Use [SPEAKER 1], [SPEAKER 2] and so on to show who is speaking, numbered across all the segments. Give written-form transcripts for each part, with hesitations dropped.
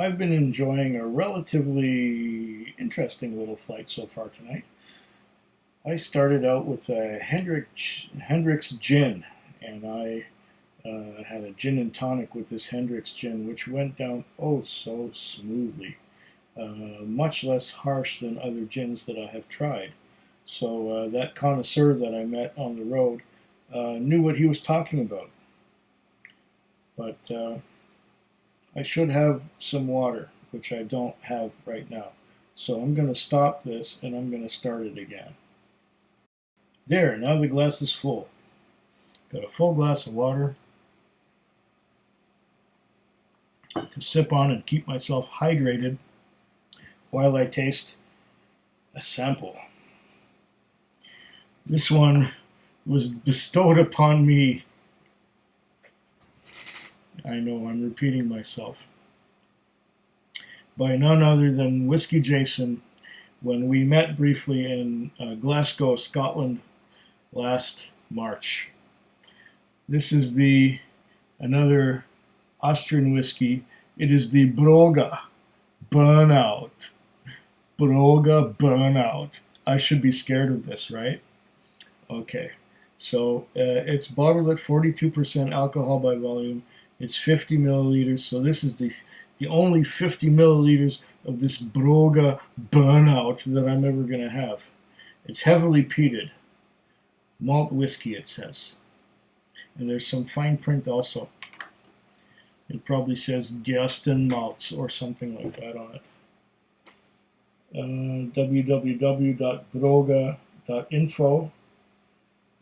[SPEAKER 1] I've been enjoying a relatively interesting little flight so far tonight. I started out with a Hendrick's gin, and I had a gin and tonic with this Hendrick's gin, which went down oh so smoothly, much less harsh than other gins that I have tried. So that connoisseur that I met on the road knew what he was talking about. But I should have some water, which I don't have right now. So I'm going to stop this and I'm going to start it again. There, now the glass is full. Got a full glass of water to sip on and keep myself hydrated while I taste a sample. This one was bestowed upon me. I know I'm repeating myself. By none other than Whiskey Jason when we met briefly in Glasgow, Scotland last March. This is another Austrian whiskey. It is the Broger Burnout. Broger Burnout. I should be scared of this, right? Okay. So it's bottled at 42% alcohol by volume. It's 50 milliliters. So this is the only 50 milliliters of this Broger Burnout that I'm ever going to have. It's heavily peated. Malt whiskey, it says. And there's some fine print also. It probably says Gersten Malts or something like that on it. www.broger.info,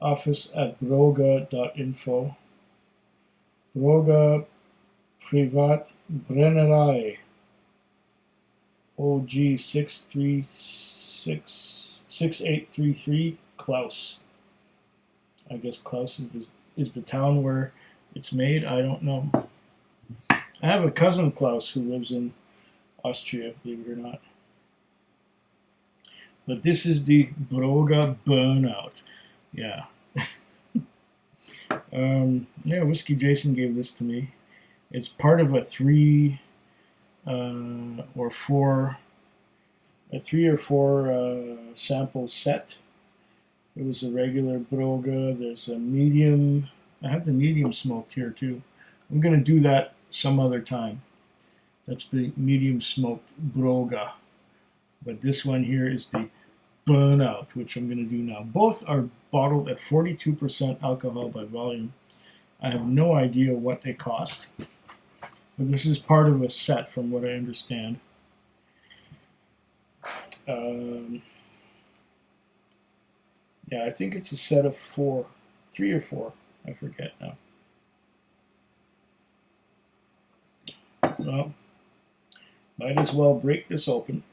[SPEAKER 1] office@broger.info. Broger Privat Brennerei, OG 6833, Klaus. I guess Klaus is the town where it's made. I don't know. I have a cousin, Klaus, who lives in Austria, believe it or not. But this is the Broger Burnout. Yeah. Whiskey Jason gave this to me. It's part of a three or four sample set. It was a regular Broger. There's a medium. I have the medium smoked here too. I'm going to do that some other time. That's the medium smoked Broger. But this one here is the Burnout, which I'm going to do now. Both are bottled at 42% alcohol by volume. I have no idea what they cost. But this is part of a set from what I understand. Yeah, I think it's a set of 3 or 4. I forget now. Well, might as well break this open.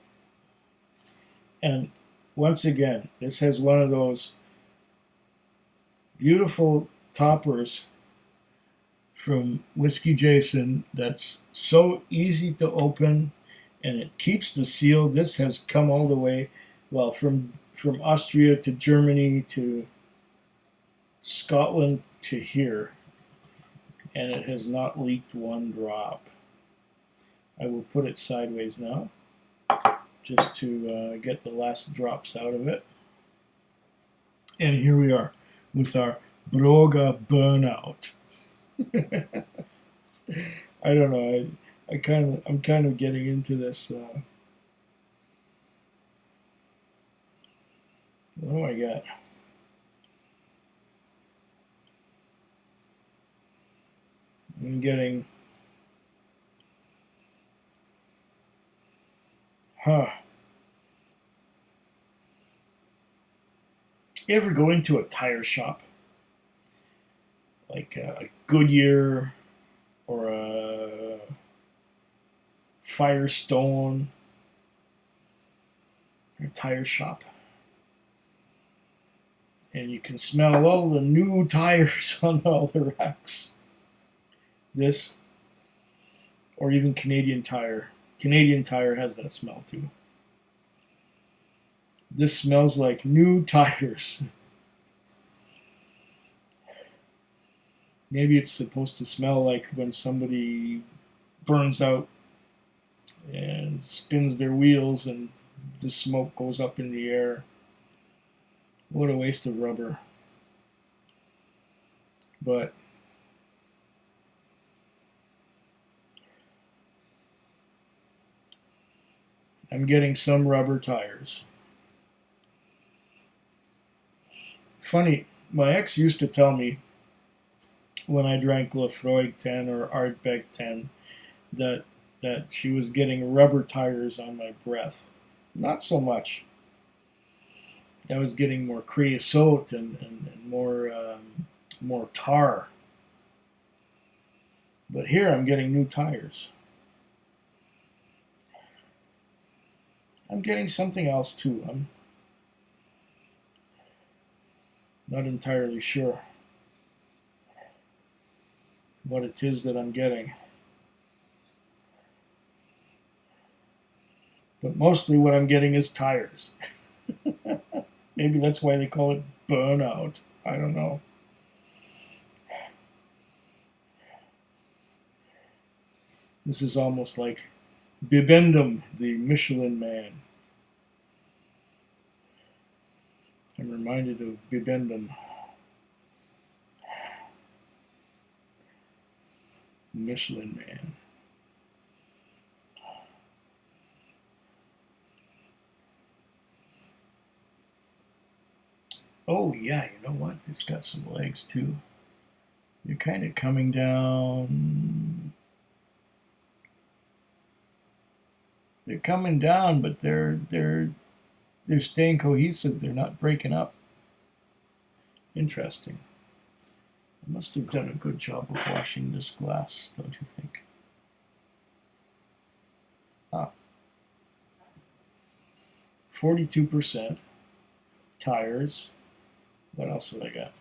[SPEAKER 1] And once again, this has one of those beautiful toppers from Whiskey Jason that's so easy to open, and it keeps the seal. This has come all the way, well, from Austria to Germany to Scotland to here, and it has not leaked one drop. I will put it sideways now, just to get the last drops out of it. And here we are with our Broger Burnout. I don't know. I'm kind of getting into this. What do I got? I'm getting. You ever go into a tire shop, like a Goodyear or a Firestone, a tire shop, and you can smell all the new tires on all the racks? This, or even Canadian Tire. Canadian Tire has that smell too. This smells like new tires. Maybe it's supposed to smell like when somebody burns out and spins their wheels, and the smoke goes up in the air. What a waste of rubber. But I'm getting some rubber tires. Funny, my ex used to tell me when I drank Lafroig 10 or Ardbeg 10 that she was getting rubber tires on my breath. Not so much. I was getting more creosote and more tar. But here I'm getting new tires. I'm getting something else too. I'm not entirely sure what it is that I'm getting. But mostly what I'm getting is tires. Maybe that's why they call it burnout. I don't know. This is almost like Bibendum, the Michelin Man. I'm reminded of Bibendum. Michelin Man. Oh yeah, you know what? It's got some legs too. They're kind of coming down. They're coming down, but they're staying cohesive. They're not breaking up. Interesting. I must have done a good job of washing this glass, don't you think? Ah, 42% tires. What else have I got?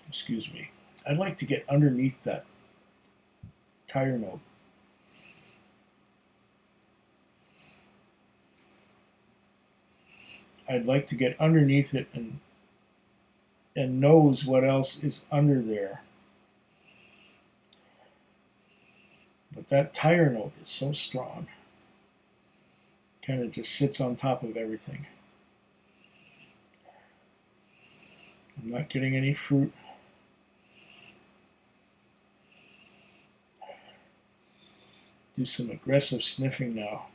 [SPEAKER 1] Excuse me. I'd like to get underneath that tire note. I'd like to get underneath it and knows what else is under there. But that tire note is so strong. Kind of just sits on top of everything. I'm not getting any fruit. Do some aggressive sniffing now.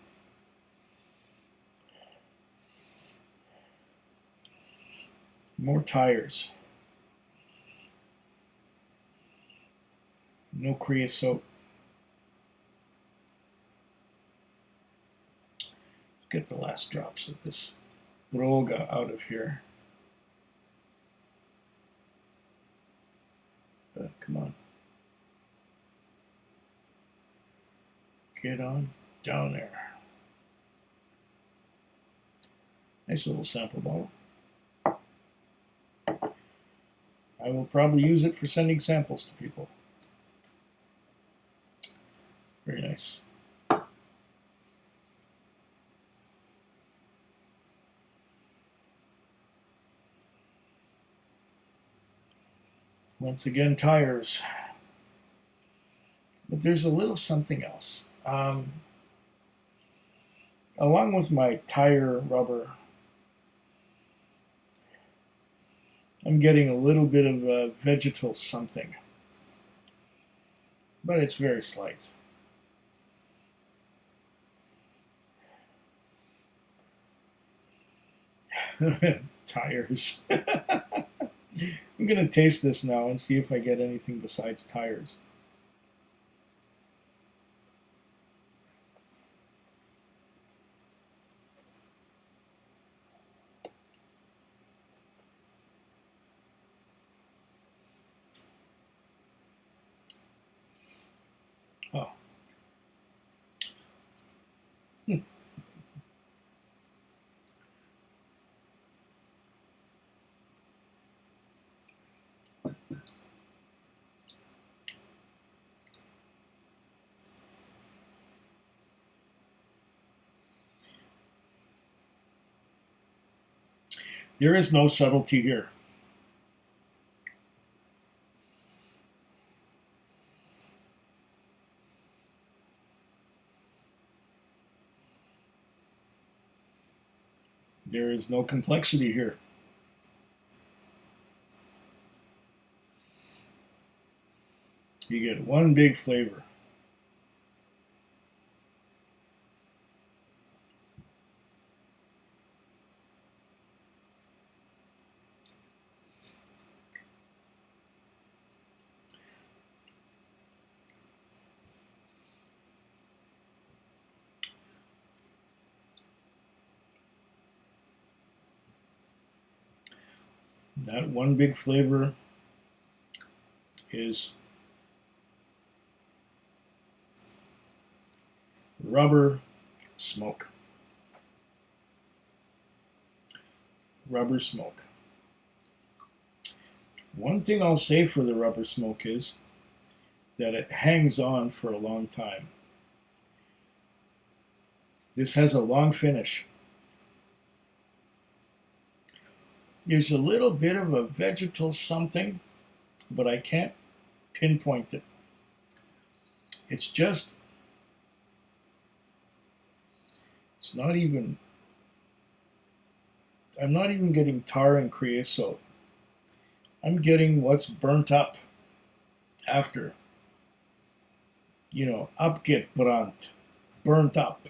[SPEAKER 1] More tires. No creosote. Let's get the last drops of this Broger out of here. Come on. Get on down there. Nice little sample bottle. I will probably use it for sending samples to people. Very nice. Once again, tires. But there's a little something else. Along with my tire rubber, I'm getting a little bit of a vegetal something. But it's very slight. Tires. I'm going to taste this now and see if I get anything besides tires. Oh. There is no subtlety here. There is no complexity here. You get one big flavor. That one big flavor is rubber smoke. Rubber smoke. One thing I'll say for the rubber smoke is that it hangs on for a long time. This has a long finish. There's a little bit of a vegetal something, but I can't pinpoint it. It's not even, I'm not even getting tar and creosote. I'm getting what's burnt up after. You know, abgebrannt, burnt up.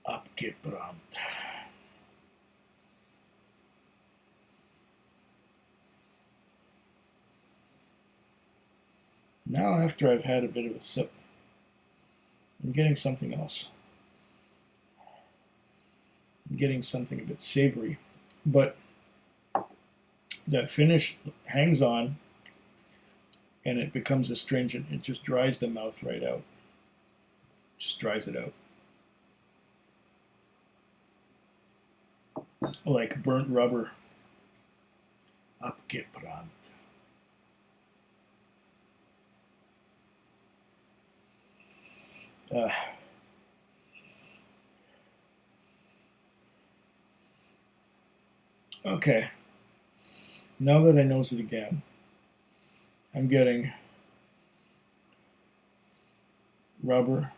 [SPEAKER 1] Abgebrannt. Now, after I've had a bit of a sip, I'm getting something else. I'm getting something a bit savory, but that finish hangs on and it becomes astringent. It just dries the mouth right out. Just dries it out. Like burnt rubber. Abgebrannt. Okay. Now that I nose it again, I'm getting rubber,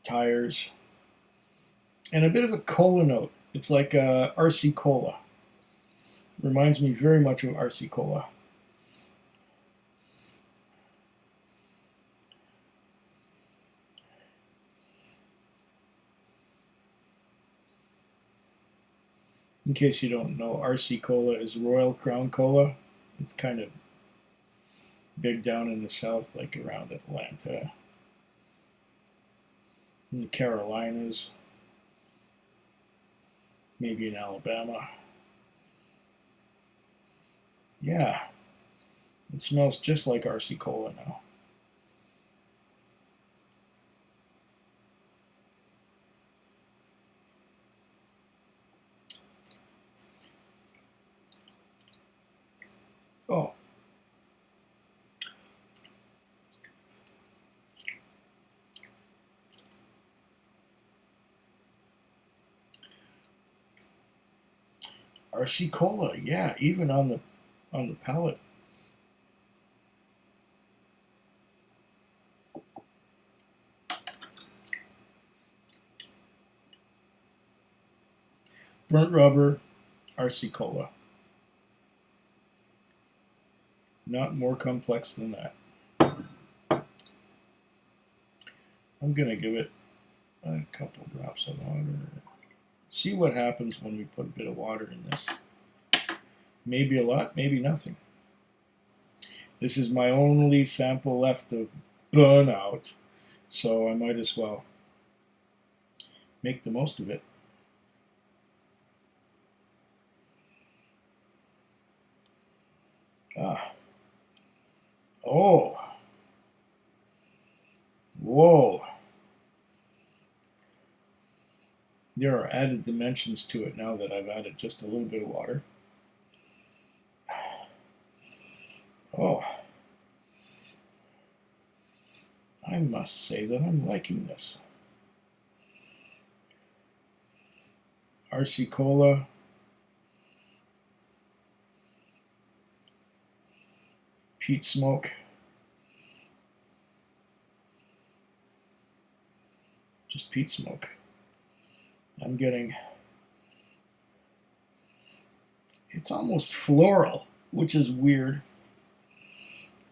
[SPEAKER 1] tires, and a bit of a cola note. It's like RC Cola. Reminds me very much of RC Cola. In case you don't know, RC Cola is Royal Crown Cola. It's kind of big down in the south, like around Atlanta, in the Carolinas, maybe in Alabama. Yeah, it smells just like RC Cola now. Oh. RC Cola, yeah, even on the palate. Burnt rubber, RC Cola. Not more complex than that. I'm going to give it a couple drops of water. See what happens when we put a bit of water in this. Maybe a lot, maybe nothing. This is my only sample left of burnout, so I might as well make the most of it. Ah. Oh. Whoa. There are added dimensions to it now that I've added just a little bit of water. Oh. I must say that I'm liking this. RC Cola. Peat smoke. peat smoke. I'm getting, it's almost floral, which is weird.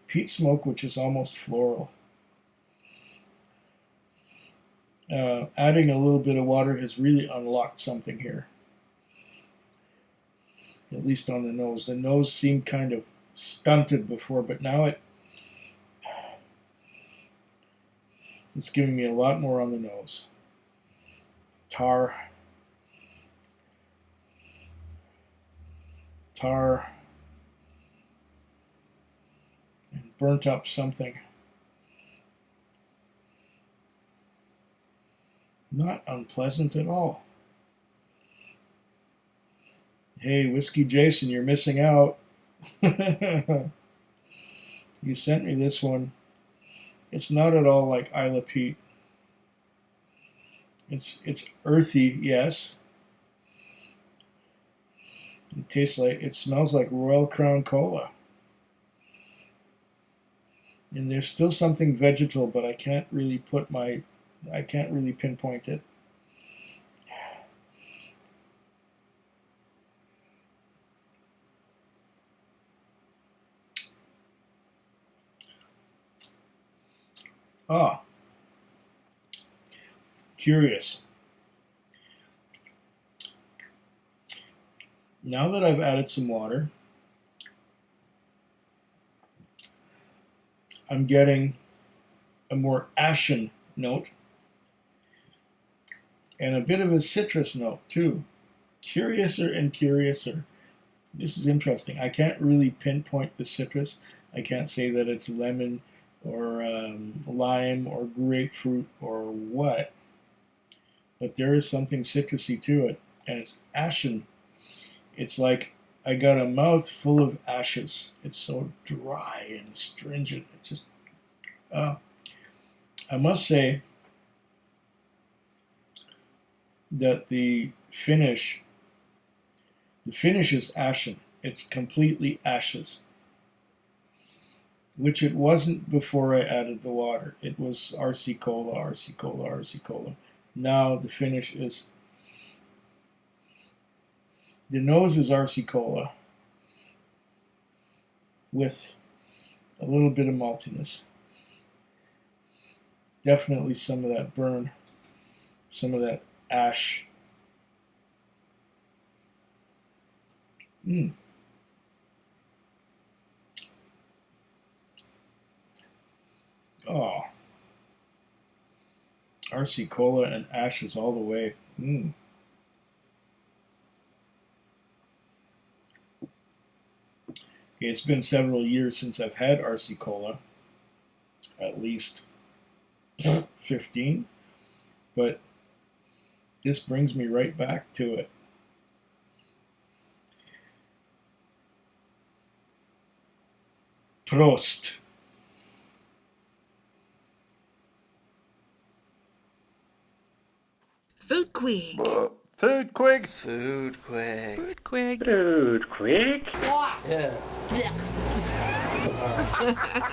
[SPEAKER 1] Peat smoke, which is almost floral. Adding a little bit of water has really unlocked something here. At least on the nose. The nose seemed kind of stunted before, but now it's giving me a lot more on the nose. Tar, and burnt up something. Not unpleasant at all. Hey, Whiskey Jason, you're missing out. You sent me this one. It's not at all like Isla Peat. It's earthy, yes. It smells like Royal Crown Cola. And there's still something vegetal, but I can't really pinpoint it. Ah, curious. Now that I've added some water, I'm getting a more ashen note and a bit of a citrus note too. Curiouser and curiouser. This is interesting. I can't really pinpoint the citrus. I can't say that it's lemon or lime or grapefruit or what, but there is something citrusy to it, and it's ashen. It's like I got a mouth full of ashes. It's so dry and astringent. It just, I must say that the finish is ashen. It's completely ashes, which it wasn't before I added the water. It was RC Cola, RC Cola, RC Cola. Now the finish is, the nose is RC Cola with a little bit of maltiness. Definitely some of that burn, some of that ash. Oh, RC Cola and ashes all the way. Okay, it's been several years since I've had RC Cola, at least 15, but this brings me right back to it. Prost.
[SPEAKER 2] Food Quig.
[SPEAKER 3] Food Quig.
[SPEAKER 4] Food Quig.
[SPEAKER 2] Food Quig.
[SPEAKER 5] Food Quig.
[SPEAKER 4] Yeah.